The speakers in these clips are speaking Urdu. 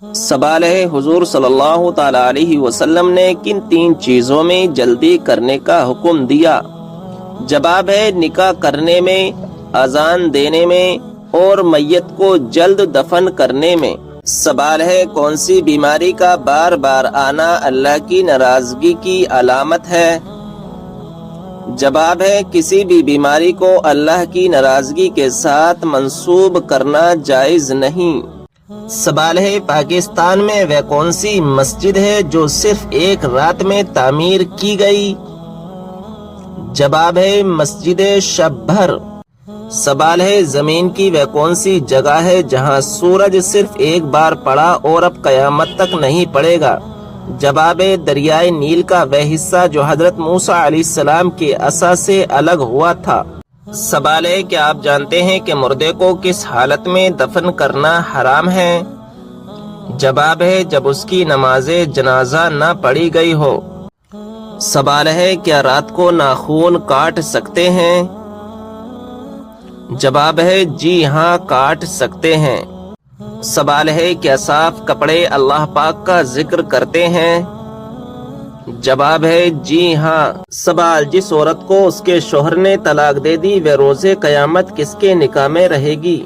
سوال ہے حضور صلی اللہ تعالی علیہ وسلم نے کن 3 چیزوں میں جلدی کرنے کا حکم دیا؟ جواب ہے نکاح کرنے میں، اذان دینے میں اور میت کو جلد دفن کرنے میں۔ سوال ہے کون سی بیماری کا بار بار آنا اللہ کی ناراضگی کی علامت ہے؟ جواب ہے کسی بھی بیماری کو اللہ کی ناراضگی کے ساتھ منسوب کرنا جائز نہیں۔ سوال ہے پاکستان میں وہ کون سی مسجد ہے جو صرف ایک رات میں تعمیر کی گئی؟ جواب ہے مسجد شب بھر۔ سوال ہے زمین کی وہ کون سی جگہ ہے جہاں سورج صرف ایک بار پڑا اور اب قیامت تک نہیں پڑے گا؟ جواب ہے دریائے نیل کا وہ حصہ جو حضرت موسیٰ علیہ السلام کے عصا سے الگ ہوا تھا۔ سوال ہے کیا آپ جانتے ہیں کہ مردے کو کس حالت میں دفن کرنا حرام ہے؟ جواب ہے جب اس کی نماز جنازہ نہ پڑھی گئی ہو۔ سوال ہے کیا رات کو ناخون کاٹ سکتے ہیں؟ جواب ہے جی ہاں کاٹ سکتے ہیں۔ سوال ہے کیا صاف کپڑے اللہ پاک کا ذکر کرتے ہیں؟ جواب ہے جی ہاں۔ سوال جس عورت کو اس کے شوہر نے طلاق دے دی وہ روز قیامت کس کے نکاح میں رہے گی؟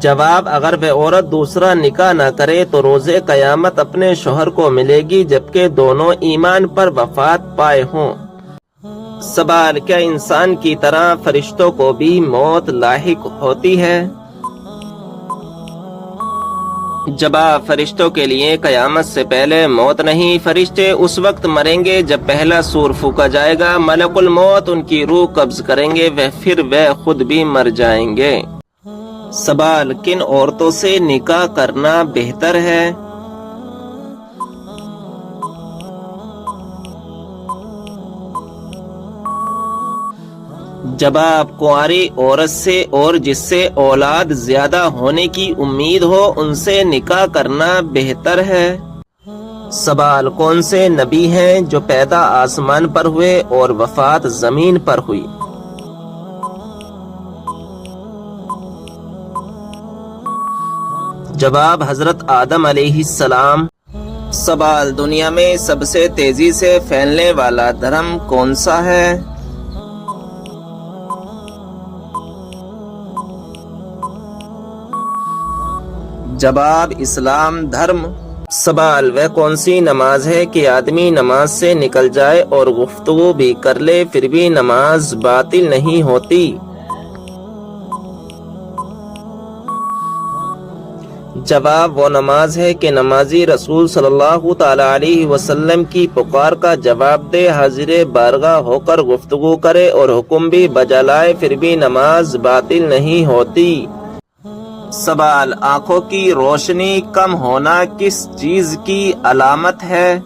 جواب اگر وہ عورت دوسرا نکاح نہ کرے تو روز قیامت اپنے شوہر کو ملے گی جبکہ دونوں ایمان پر وفات پائے ہوں۔ سوال کیا انسان کی طرح فرشتوں کو بھی موت لاحق ہوتی ہے؟ جواب فرشتوں کے لیے قیامت سے پہلے موت نہیں، فرشتے اس وقت مریں گے جب پہلا سور پھونکا جائے گا، ملک الموت ان کی روح قبض کریں گے، پھر وہ خود بھی مر جائیں گے۔ سوال کن عورتوں سے نکاح کرنا بہتر ہے؟ جواب کنواری عورت سے اور جس سے اولاد زیادہ ہونے کی امید ہو ان سے نکاح کرنا بہتر ہے۔ سوال کون سے نبی ہیں جو پیدا آسمان پر ہوئے اور وفات زمین پر ہوئی؟ جواب حضرت آدم علیہ السلام۔ سوال دنیا میں سب سے تیزی سے پھیلنے والا دھرم کون سا ہے؟ جواب اسلام دھرم۔ سوال وہ کون سی نماز ہے کہ آدمی نماز سے نکل جائے اور گفتگو بھی کر لے پھر بھی نماز باطل نہیں ہوتی؟ جواب وہ نماز ہے کہ نمازی رسول صلی اللہ تعالی علیہ وسلم کی پکار کا جواب دے، حاضر بارگاہ ہو کر گفتگو کرے اور حکم بھی بجا لائے پھر بھی نماز باطل نہیں ہوتی۔ سوال آنکھوں کی روشنی کم ہونا کس چیز کی علامت ہے؟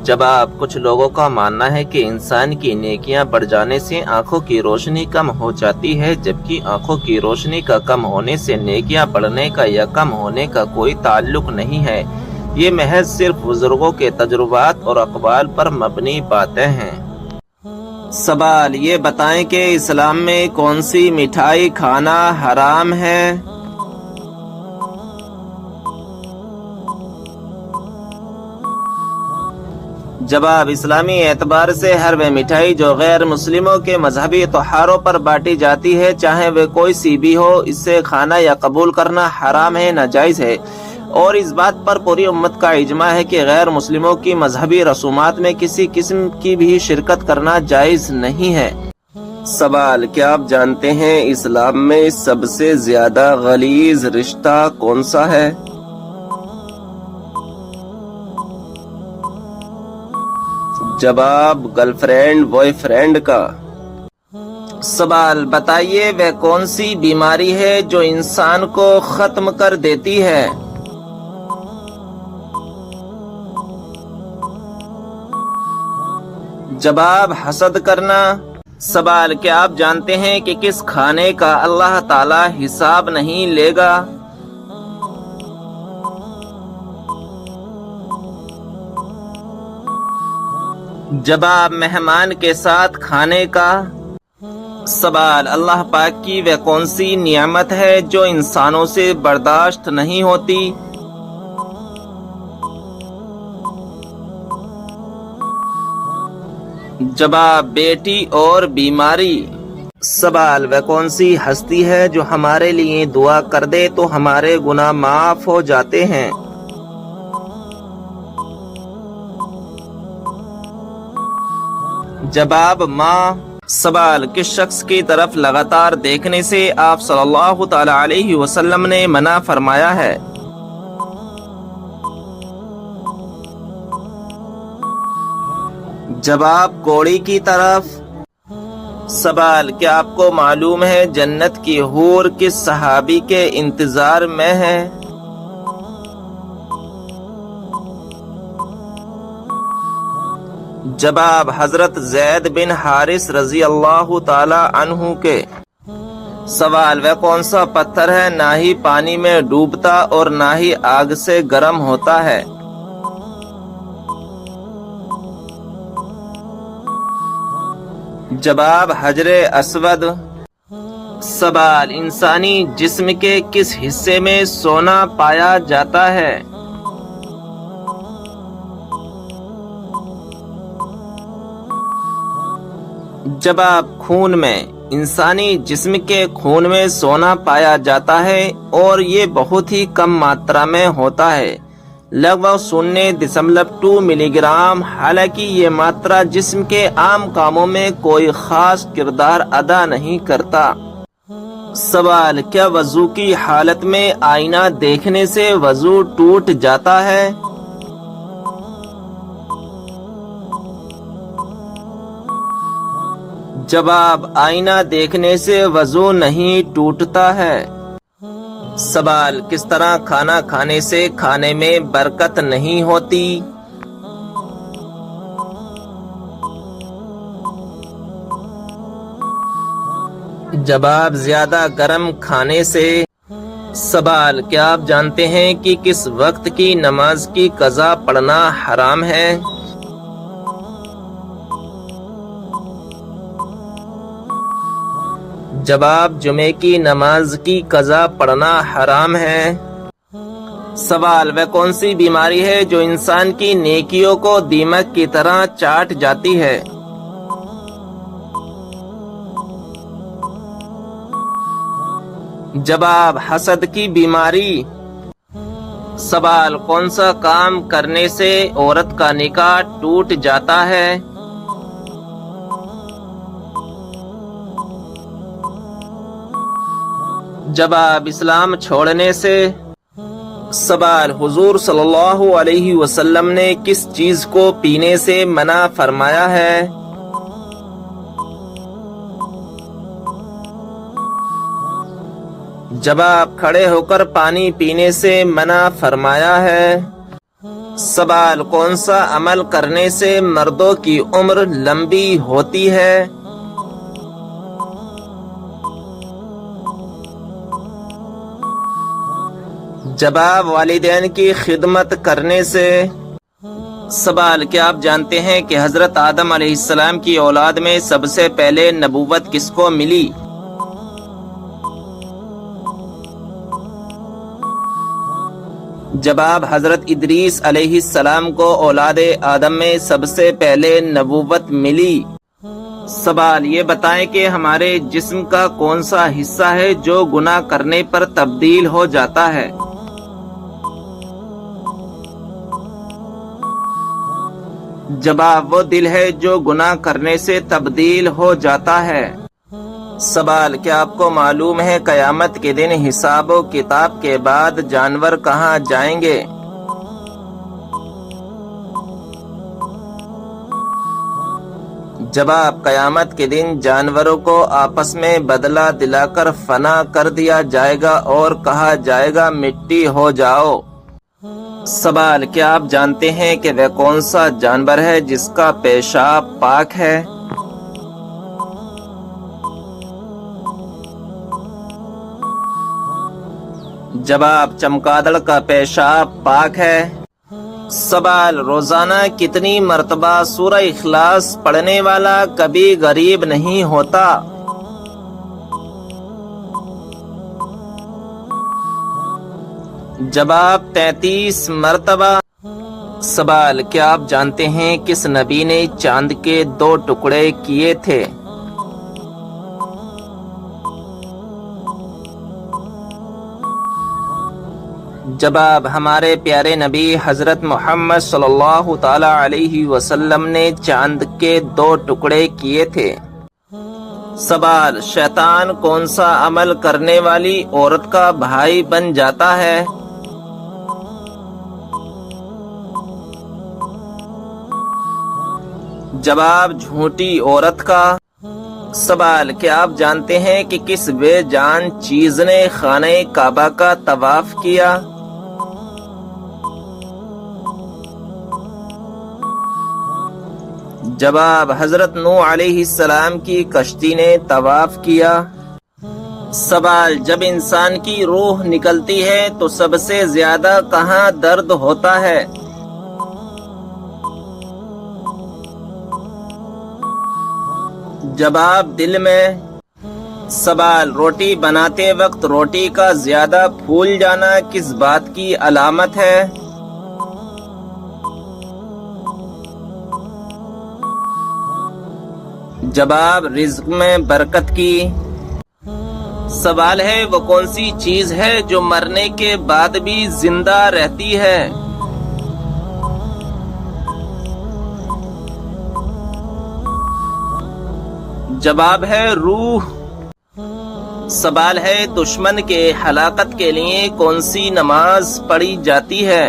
جواب کچھ لوگوں کا ماننا ہے کہ انسان کی نیکیاں بڑھ جانے سے آنکھوں کی روشنی کم ہو جاتی ہے، جبکہ آنکھوں کی روشنی کا کم ہونے سے نیکیاں بڑھنے کا یا کم ہونے کا کوئی تعلق نہیں ہے۔ یہ محض صرف بزرگوں کے تجربات اور اقوال پر مبنی باتیں ہیں۔ سوال یہ بتائیں کہ اسلام میں کون سی مٹھائی کھانا حرام ہے؟ جواب اسلامی اعتبار سے ہر وہ مٹھائی جو غیر مسلموں کے مذہبی تہواروں پر بانٹی جاتی ہے چاہے وہ کوئی سی بھی ہو، اس سے کھانا یا قبول کرنا حرام ہے، ناجائز ہے، اور اس بات پر پوری امت کا اجماع ہے کہ غیر مسلموں کی مذہبی رسومات میں کسی قسم کی بھی شرکت کرنا جائز نہیں ہے۔ سوال کیا آپ جانتے ہیں اسلام میں سب سے زیادہ غلیظ رشتہ کون سا ہے؟ جواب گرل فرینڈ بوائے فرینڈ کا۔ سوال بتائیے وہ کون سی بیماری ہے جو انسان کو ختم کر دیتی ہے؟ جواب حسد کرنا۔ سوال کیا آپ جانتے ہیں کہ کس کھانے کا اللہ تعالی حساب نہیں لے گا؟ جب آپ مہمان کے ساتھ کھانے کا سوال، اللہ پاک کی وہ کون سی نعمت ہے جو انسانوں سے برداشت نہیں ہوتی؟ جواب، بیٹی اور بیماری۔ سوال، وہ کون سی ہستی ہے جو ہمارے لیے دعا کر دے تو ہمارے گناہ معاف ہو جاتے ہیں؟ جواب، ماں۔ سوال، کس شخص کی طرف لگاتار دیکھنے سے آپ صلی اللہ تعالی علیہ وسلم نے منع فرمایا ہے؟ جواب، کوڑی کی طرف۔ سوال، کیا آپ کو معلوم ہے جنت کی حور کس صحابی کے انتظار میں ہے؟ جواب، حضرت زید بن حارث رضی اللہ تعالی عنہ کے۔ سوال، وہ کون سا پتھر ہے نہ ہی پانی میں ڈوبتا اور نہ ہی آگ سے گرم ہوتا ہے؟ جواب، حجر اسود۔ سوال، انسانی جسم کے کس حصے میں سونا پایا جاتا ہے؟ جواب، خون میں۔ انسانی جسم کے خون میں سونا پایا جاتا ہے اور یہ بہت ہی کم ماترا میں ہوتا ہے، لگ بھگ 0.2 ملی گرام۔ حالانکہ یہ ماترا جسم کے عام کاموں میں کوئی خاص کردار ادا نہیں کرتا۔ سوال، کیا وضو کی حالت میں آئینہ دیکھنے سے وضو ٹوٹ جاتا ہے؟ جواب، آئینہ دیکھنے سے وضو نہیں ٹوٹتا ہے۔ سوال، کس طرح کھانا کھانے سے کھانے میں برکت نہیں ہوتی؟ جواب، زیادہ گرم کھانے سے۔ سوال، کیا آپ جانتے ہیں کہ کس وقت کی نماز کی قضا پڑھنا حرام ہے؟ جواب، جمعے کی نماز کی قضا پڑھنا حرام ہے۔ سوال، وہ کون سی بیماری ہے جو انسان کی نیکیوں کو دیمک کی طرح چاٹ جاتی ہے؟ جواب، حسد کی بیماری۔ سوال، کون سا کام کرنے سے عورت کا نکاح ٹوٹ جاتا ہے؟ جواب، اسلام چھوڑنے سے۔ سوال، حضور صلی اللہ علیہ وسلم نے کس چیز کو پینے سے منع فرمایا ہے؟ جواب، کھڑے ہو کر پانی پینے سے منع فرمایا ہے۔ سوال، کون سا عمل کرنے سے مردوں کی عمر لمبی ہوتی ہے؟ جواب، والدین کی خدمت کرنے سے۔ سوال، کیا آپ جانتے ہیں کہ حضرت آدم علیہ السلام کی اولاد میں سب سے پہلے نبوت کس کو ملی؟ جواب، حضرت ادریس علیہ السلام کو اولاد آدم میں سب سے پہلے نبوت ملی۔ سوال، یہ بتائیں کہ ہمارے جسم کا کون سا حصہ ہے جو گناہ کرنے پر تبدیل ہو جاتا ہے؟ جواب، وہ دل ہے جو گناہ کرنے سے تبدیل ہو جاتا ہے۔ سوال، کیا آپ کو معلوم ہے قیامت کے دن حساب و کتاب کے بعد جانور کہاں جائیں گے؟ جواب، قیامت کے دن جانوروں کو آپس میں بدلہ دلا کر فنا کر دیا جائے گا اور کہا جائے گا مٹی ہو جاؤ۔ سوال، کیا آپ جانتے ہیں کہ وہ کون سا جانور ہے جس کا پیشاب پاک ہے؟ جواب، چمگادڑ کا پیشاب پاک ہے۔ سوال: روزانہ کتنی مرتبہ سورہ اخلاص پڑھنے والا کبھی غریب نہیں ہوتا؟ جواب: 33 مرتبہ۔ سوال: کیا آپ جانتے ہیں کس نبی نے چاند کے 2 ٹکڑے کیے تھے؟ جواب: ہمارے پیارے نبی حضرت محمد صلی اللہ تعالی علیہ وسلم نے چاند کے 2 ٹکڑے کیے تھے۔ سوال: شیطان کون سا عمل کرنے والی عورت کا بھائی بن جاتا ہے؟ جواب: جھوٹی عورت کا۔ سوال: کیا آپ جانتے ہیں کہ کس بے جان چیز نے خانہ کعبہ کا طواف کیا؟ جواب: حضرت نوح علیہ السلام کی کشتی نے طواف کیا۔ سوال: جب انسان کی روح نکلتی ہے تو سب سے زیادہ کہاں درد ہوتا ہے؟ جواب: دل میں۔ سوال: روٹی بناتے وقت روٹی کا زیادہ پھول جانا کس بات کی علامت ہے؟ جواب: رزق میں برکت کی۔ سوال ہے: وہ کون سی چیز ہے جو مرنے کے بعد بھی زندہ رہتی ہے؟ جواب ہے روح۔ سوال ہے: دشمن کے ہلاکت کے لیے کون سی نماز پڑھی جاتی ہے؟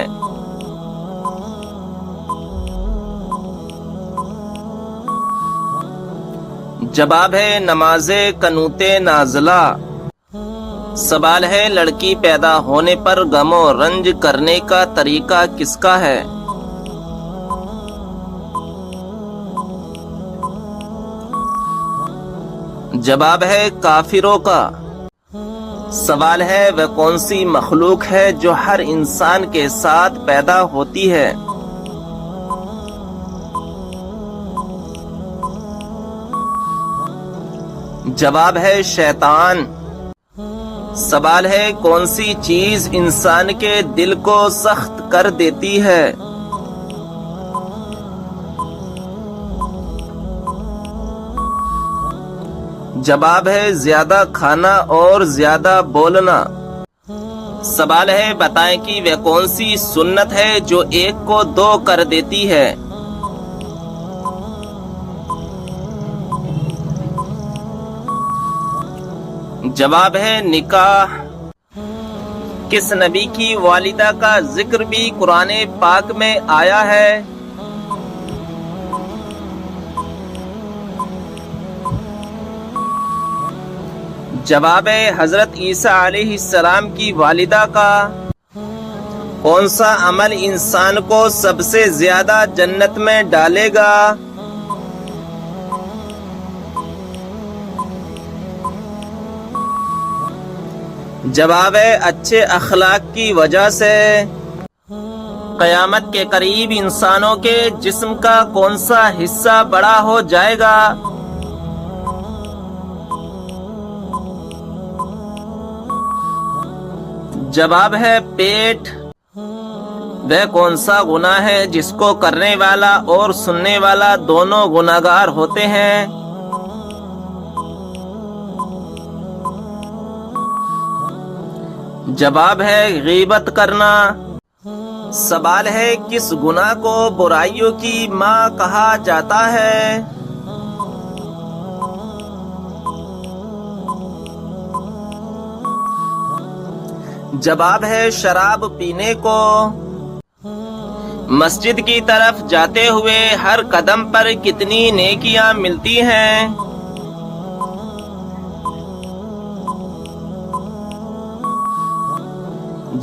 جواب ہے نماز قنوت نازلہ۔ سوال ہے: لڑکی پیدا ہونے پر غم و رنج کرنے کا طریقہ کس کا ہے؟ جواب ہے کافروں کا۔ سوال ہے: وہ کون سی مخلوق ہے جو ہر انسان کے ساتھ پیدا ہوتی ہے؟ جواب ہے شیطان۔ سوال ہے: کون سی چیز انسان کے دل کو سخت کر دیتی ہے؟ جواب ہے زیادہ کھانا اور زیادہ بولنا۔ سوال ہے: بتائیں کہ وہ کون سی سنت ہے جو 1 کو 2 کر دیتی ہے؟ جواب ہے نکاح۔ کس نبی کی والدہ کا ذکر بھی قرآن پاک میں آیا ہے؟ جواب ہے حضرت عیسیٰ علیہ السلام کی والدہ کا۔ کون سا عمل انسان کو سب سے زیادہ جنت میں ڈالے گا؟ جواب ہے اچھے اخلاق کی وجہ سے۔ قیامت کے قریب انسانوں کے جسم کا کون سا حصہ بڑا ہو جائے گا؟ جواب ہے پیٹ۔ وہ کون سا گناہ ہے جس کو کرنے والا اور سننے والا دونوں گناہگار ہوتے ہیں؟ جواب ہے غیبت کرنا۔ سوال ہے کس گناہ کو برائیوں کی ماں کہا جاتا ہے؟ جواب ہے شراب پینے کو۔ مسجد کی طرف جاتے ہوئے ہر قدم پر کتنی نیکیاں ملتی ہیں؟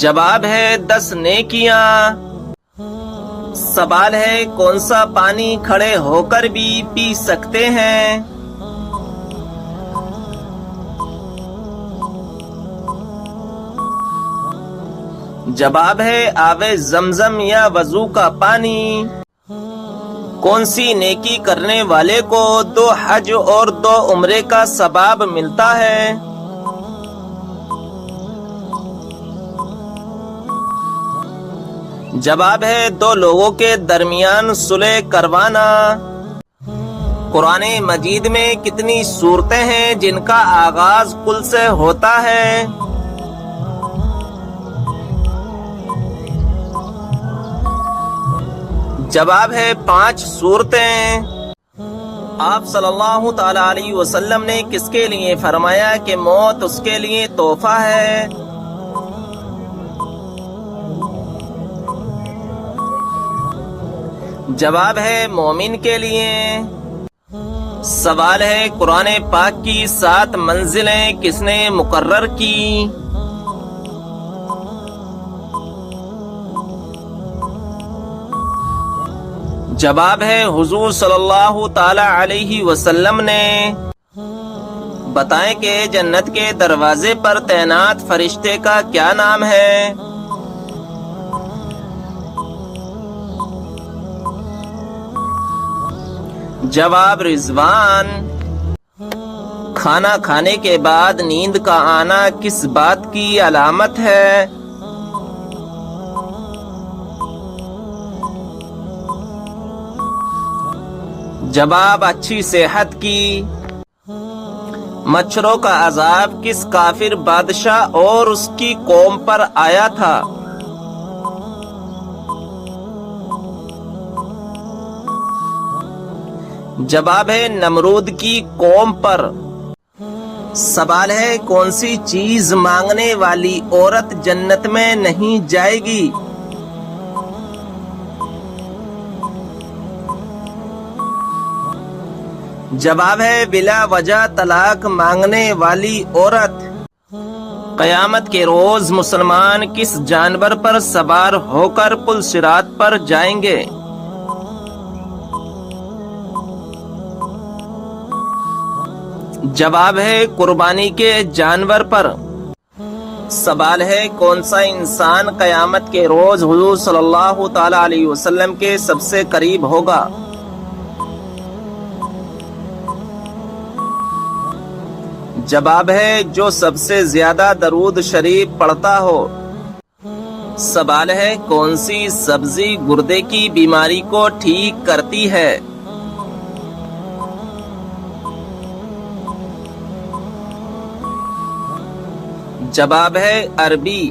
جواب ہے 10 نیکیاں۔ سوال ہے کون سا پانی کھڑے ہو کر بھی پی سکتے ہیں؟ جواب ہے آب زمزم یا وضو کا پانی۔ کون سی نیکی کرنے والے کو 2 حج اور 2 عمرے کا ثواب ملتا ہے؟ جواب ہے 2 لوگوں کے درمیان صلح کروانا۔ قرآن مجید میں کتنی سورتیں ہیں جن کا آغاز قل سے ہوتا ہے؟ جواب ہے 5 سورتیں۔ آپ صلی اللہ تعالی علیہ وسلم نے کس کے لیے فرمایا کہ موت اس کے لیے تحفہ ہے؟ جواب ہے مومن کے لیے۔ سوال ہے قرآن پاک کی 7 منزلیں کس نے مقرر کی؟ جواب ہے حضور صلی اللہ تعالی علیہ وسلم نے۔ بتائیں کہ جنت کے دروازے پر تعینات فرشتے کا کیا نام ہے؟ جواب رضوان۔ کھانا کھانے کے بعد نیند کا آنا کس بات کی علامت ہے؟ جواب اچھی صحت کی۔ مچھروں کا عذاب کس کافر بادشاہ اور اس کی قوم پر آیا تھا؟ جواب ہے نمرود کی قوم پر۔ سوال ہے کون سی چیز مانگنے والی عورت جنت میں نہیں جائے گی؟ جواب ہے بلا وجہ طلاق مانگنے والی عورت۔ قیامت کے روز مسلمان کس جانور پر سوار ہو کر پل صراط پر جائیں گے؟ جواب ہے قربانی کے جانور پر۔ سوال ہے کون سا انسان قیامت کے روز حضور صلی اللہ تعالی علیہ وسلم کے سب سے قریب ہوگا؟ جواب ہے جو سب سے زیادہ درود شریف پڑھتا ہو۔ سوال ہے کون سی سبزی گردے کی بیماری کو ٹھیک کرتی ہے؟ جواب ہے عربی۔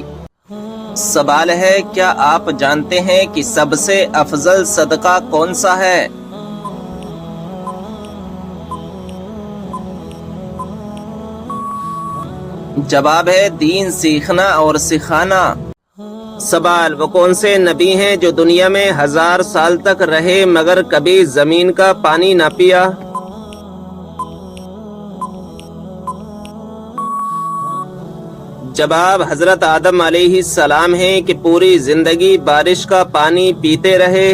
سوال ہے کیا آپ جانتے ہیں کہ سب سے افضل صدقہ کون سا ہے؟ جواب ہے دین سیکھنا اور سکھانا۔ سوال وہ کون سے نبی ہیں جو دنیا میں 1000 سال تک رہے مگر کبھی زمین کا پانی نہ پیا؟ جواب حضرت آدم علیہ السلام ہیں کہ پوری زندگی بارش کا پانی پیتے رہے۔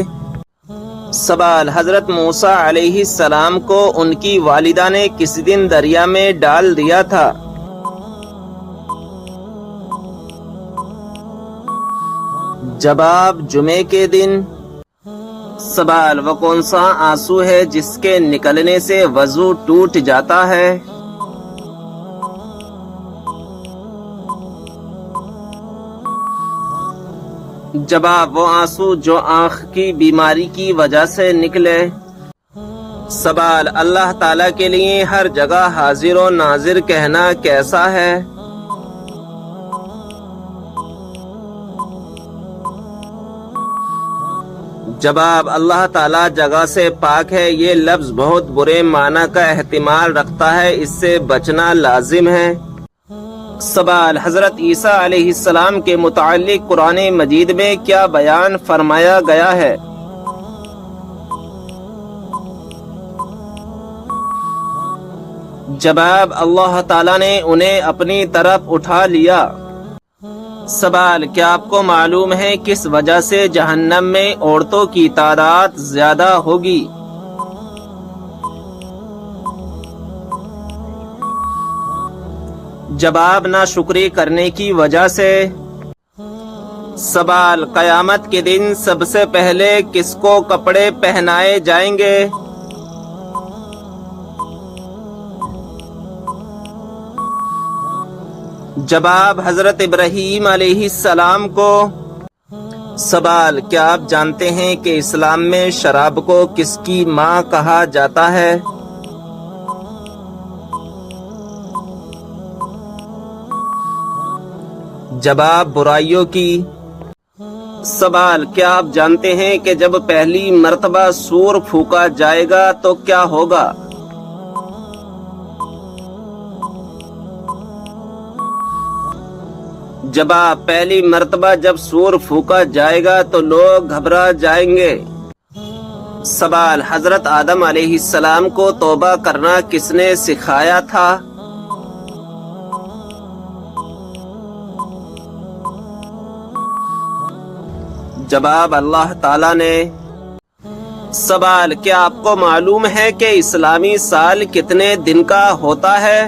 سوال حضرت موسیٰ علیہ السلام کو ان کی والدہ نے کس دن دریا میں ڈال دیا تھا؟ جواب جمعے کے دن۔ سوال وہ کون سا آنسو ہے جس کے نکلنے سے وضو ٹوٹ جاتا ہے؟ جواب وہ آنسو جو آنکھ کی بیماری کی وجہ سے نکلے۔ سوال اللہ تعالیٰ کے لیے ہر جگہ حاضر و ناظر کہنا کیسا ہے؟ جواب اللہ تعالیٰ جگہ سے پاک ہے۔ یہ لفظ بہت برے معنی کا احتمال رکھتا ہے، اس سے بچنا لازم ہے۔ سوال حضرت عیسیٰ علیہ السلام کے متعلق قرآن مجید میں کیا بیان فرمایا گیا ہے؟ جواب اللہ تعالیٰ نے انہیں اپنی طرف اٹھا لیا۔ سوال کیا آپ کو معلوم ہے کس وجہ سے جہنم میں عورتوں کی تعداد زیادہ ہوگی؟ جواب ناشکری کرنے کی وجہ سے۔ سوال: قیامت کے دن سب سے پہلے کس کو کپڑے پہنائے جائیں گے؟ جواب: حضرت ابراہیم علیہ السلام کو۔ سوال: کیا آپ جانتے ہیں کہ اسلام میں شراب کو کس کی ماں کہا جاتا ہے؟ جواب: برائیوں کی۔ سوال: کیا آپ جانتے ہیں کہ جب پہلی مرتبہ سور پھونکا جائے گا تو کیا ہوگا؟ جواب: پہلی مرتبہ جب سور پھونکا جائے گا تو لوگ گھبرا جائیں گے۔ سوال: حضرت آدم علیہ السلام کو توبہ کرنا کس نے سکھایا تھا؟ جواب: اللہ تعالیٰ نے۔ سوال: کیا آپ کو معلوم ہے کہ اسلامی سال کتنے دن کا ہوتا ہے؟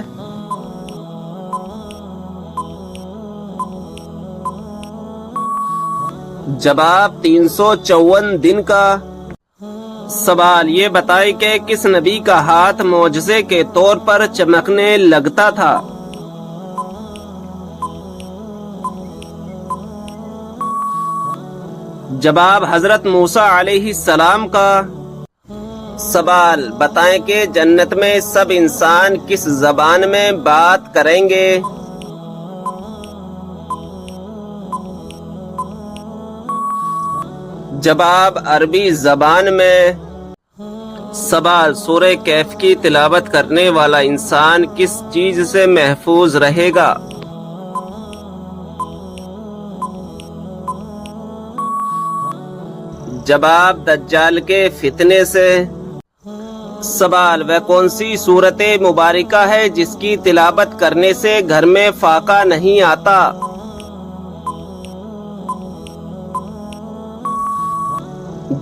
جواب: 354 دن کا۔ سوال: یہ بتائیں کہ کس نبی کا ہاتھ معجزے کے طور پر چمکنے لگتا تھا؟ جواب: حضرت موسیٰ علیہ السلام کا۔ سوال: بتائیں کہ جنت میں سب انسان کس زبان میں بات کریں گے؟ جواب: عربی زبان میں۔ سوال: سورہ کہف کی تلاوت کرنے والا انسان کس چیز سے محفوظ رہے گا؟ جواب: دجال کے فتنے سے۔ سوال: وہ کون سی سورت مبارکہ ہے جس کی تلاوت کرنے سے گھر میں فاقہ نہیں آتا؟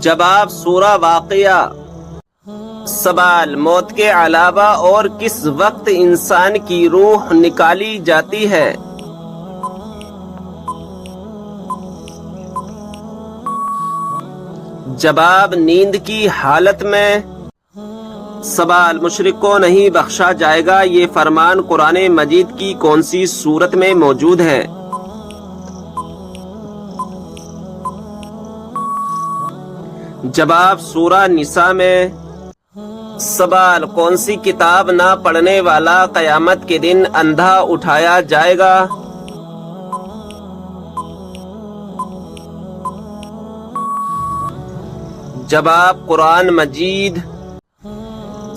جواب: سورہ واقعہ۔ سوال: موت کے علاوہ اور کس وقت انسان کی روح نکالی جاتی ہے؟ جواب: نیند کی حالت میں۔ سوال: مشرک کو نہیں بخشا جائے گا، یہ فرمان قرآن مجید کی کون سی سورت میں موجود ہے؟ جواب: سورہ نساء میں۔ سوال: کون سی کتاب نہ پڑھنے والا قیامت کے دن اندھا اٹھایا جائے گا؟ جواب: قرآن مجید۔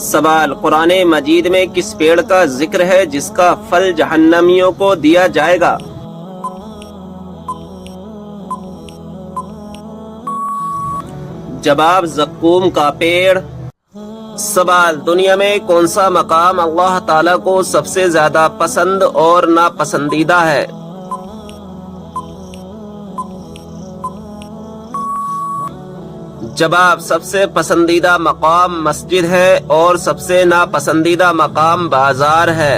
سوال: قرآن مجید میں کس پیڑ کا ذکر ہے جس کا پھل جہنمیوں کو دیا جائے گا؟ جواب: زقوم کا پیڑ۔ سوال: دنیا میں کون سا مقام اللہ تعالیٰ کو سب سے زیادہ پسند اور ناپسندیدہ ہے؟ جواب: سب سے پسندیدہ مقام مسجد ہے اور سب سے ناپسندیدہ مقام بازار ہے۔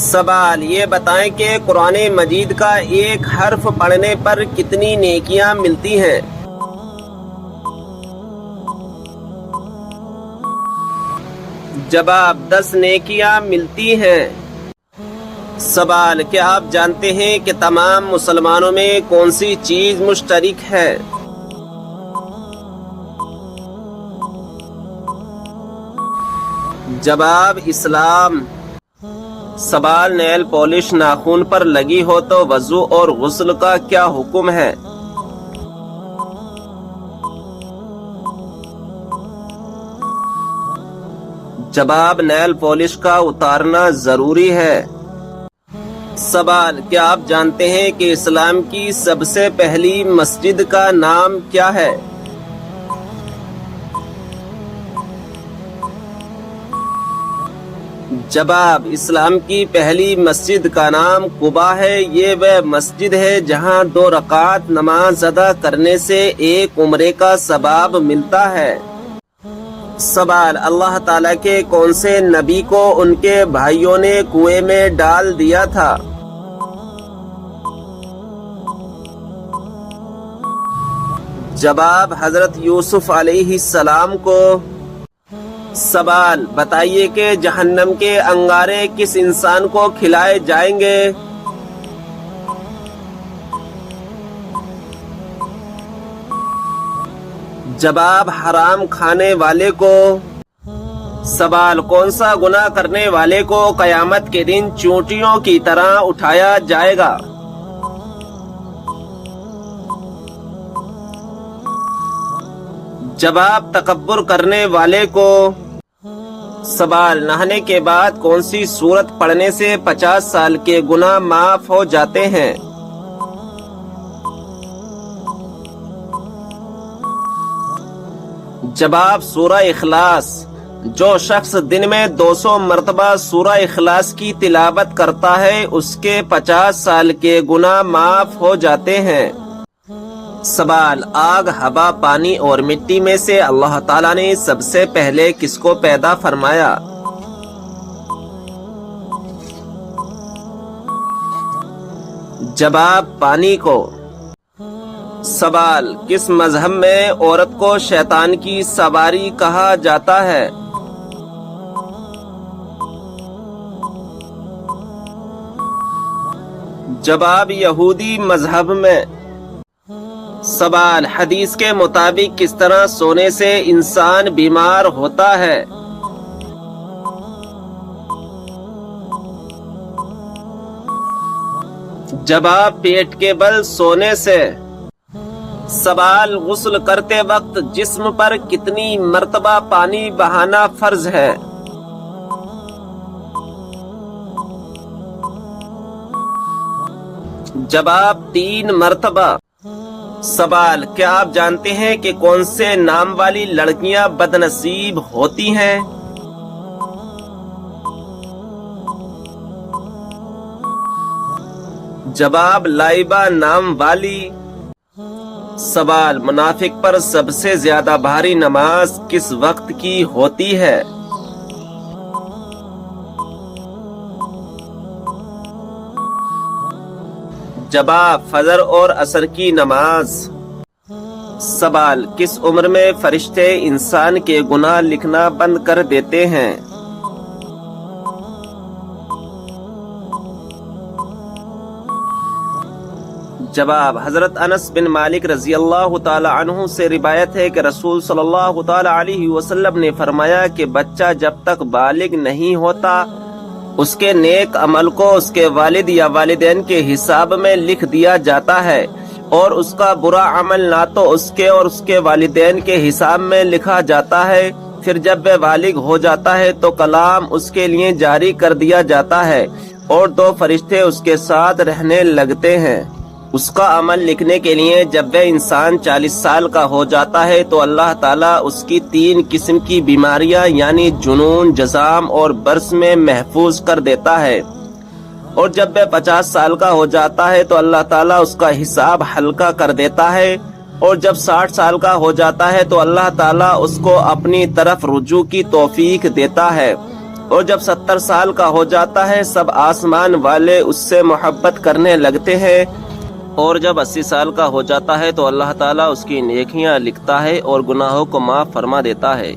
سوال: یہ بتائیں کہ قرآن مجید کا ایک حرف پڑھنے پر کتنی نیکیاں ملتی ہیں؟ جواب: 10 نیکیاں ملتی ہیں۔ سوال: کیا آپ جانتے ہیں کہ تمام مسلمانوں میں کون سی چیز مشترک ہے؟ جواب: اسلام۔ سوال: نیل پالش ناخن پر لگی ہو تو وضو اور غسل کا کیا حکم ہے؟ جواب: نیل پالش کا اتارنا ضروری ہے۔ سوال: کیا آپ جانتے ہیں کہ اسلام کی سب سے پہلی مسجد کا نام کیا ہے؟ جواب: اسلام کی پہلی مسجد کا نام قباء ہے۔ یہ وہ مسجد ہے جہاں 2 رکعت نماز ادا کرنے سے ایک عمرے کا ثواب ملتا ہے۔ سوال: اللہ تعالیٰ کے کون سے نبی کو ان کے بھائیوں نے کنویں میں ڈال دیا تھا؟ جواب حضرت یوسف علیہ السلام کو۔ سوال، بتائیے کہ جہنم کے انگارے کس انسان کو کھلائے جائیں گے؟ جواب حرام کھانے والے کو۔ سوال، کون سا گناہ کرنے والے کو قیامت کے دن چونٹیوں کی طرح اٹھایا جائے گا؟ جواب تکبر کرنے والے کو۔ سوال، نہانے کے بعد کون سی سورت پڑھنے سے 50 سال کے گناہ معاف ہو جاتے ہیں؟ جواب سورہ اخلاص۔ جو شخص دن میں 200 مرتبہ سورہ اخلاص کی تلاوت کرتا ہے اس کے 50 سال کے گناہ معاف ہو جاتے ہیں۔ سوال، آگ، ہوا، پانی اور مٹی میں سے اللہ تعالیٰ نے سب سے پہلے کس کو پیدا فرمایا؟ جواب پانی کو۔ سوال، کس مذہب میں عورت کو شیطان کی سواری کہا جاتا ہے؟ جواب یہودی مذہب میں۔ سوال، حدیث کے مطابق کس طرح سونے سے انسان بیمار ہوتا ہے؟ جواب پیٹ کے بل سونے سے۔ سوال، غسل کرتے وقت جسم پر کتنی مرتبہ پانی بہانا فرض ہے؟ جواب 3 مرتبہ۔ سوال، کیا آپ جانتے ہیں کہ کون سے نام والی لڑکیاں بد نصیب ہوتی ہیں؟ جواب لائبہ نام والی۔ سوال، منافق پر سب سے زیادہ بھاری نماز کس وقت کی ہوتی ہے؟ جواب فجر اور عصر کی نماز۔ سوال، کس عمر میں فرشتے انسان کے گناہ لکھنا بند کر دیتے ہیں؟ جواب حضرت انس بن مالک رضی اللہ تعالی عنہ سے روایت ہے کہ رسول صلی اللہ تعالی علیہ وسلم نے فرمایا کہ بچہ جب تک بالغ نہیں ہوتا اس کے نیک عمل کو اس کے والد یا والدین کے حساب میں لکھ دیا جاتا ہے، اور اس کا برا عمل نہ تو اس کے اور اس کے والدین کے حساب میں لکھا جاتا ہے، پھر جب وہ بالغ ہو جاتا ہے تو کلام اس کے لیے جاری کر دیا جاتا ہے اور 2 فرشتے اس کے ساتھ رہنے لگتے ہیں اس کا عمل لکھنے کے لیے۔ جب وہ انسان 40 سال کا ہو جاتا ہے تو اللہ تعالیٰ اس کی 3 قسم کی بیماریاں یعنی جنون، جزام اور برس میں محفوظ کر دیتا ہے، اور جب وہ 50 سال کا ہو جاتا ہے تو اللہ تعالیٰ اس کا حساب ہلکا کر دیتا ہے، اور جب 60 سال کا ہو جاتا ہے تو اللہ تعالیٰ اس کو اپنی طرف رجوع کی توفیق دیتا ہے، اور جب 70 سال کا ہو جاتا ہے سب آسمان والے اس سے محبت کرنے لگتے ہیں، اور جب 80 سال کا ہو جاتا ہے تو اللہ تعالیٰ اس کی نیکیاں لکھتا ہے اور گناہوں کو معاف فرما دیتا ہے۔